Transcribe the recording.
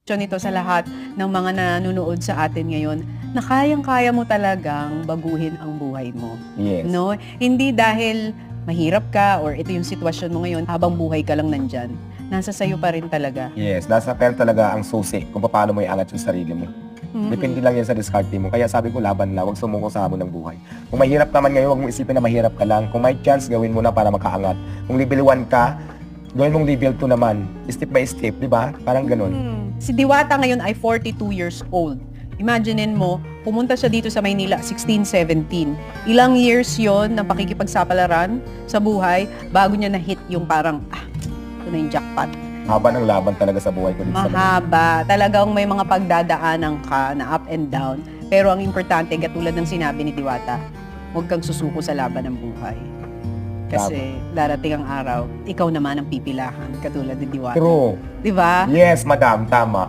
Nito sa lahat ng mga nanonood sa atin ngayon na kayang-kaya mo talagang baguhin ang buhay mo. Yes. No? Hindi dahil mahirap ka or ito yung sitwasyon mo ngayon, habang buhay ka lang nandyan. Nasa sayo pa rin talaga. Yes, nasa pera talaga ang susi kung paano mo iangat yung sarili mo. Depende lang yan sa diskarte mo. Kaya sabi ko, laban lang, huwag sumuko sa hamon ng buhay. Kung mahirap naman ngayon, huwag mong isipin na mahirap ka lang. Kung may chance, gawin mo na para makaangat. Kung level 1 ka, gawin mong level 2 naman. Step by step, di ba? Parang ganun. Si Diwata ngayon ay 42 years old. Imaginein mo, pumunta siya dito sa Maynila, 16, 17. Ilang years yon ng pakikipagsapalaran sa buhay bago niya na-hit yung parang, ito na yung jackpot. Haba ng laban talaga sa buhay ko dito sa Manila. Mahaba. Talagang may mga pagdadaanan ka na up and down. Pero ang importante, katulad ng sinabi ni Diwata, huwag kang susuko sa laban ng buhay. Kasi darating ang araw, ikaw naman ang pipilahan, katulad ni Diwata. True. Di ba? Yes, madam, tama.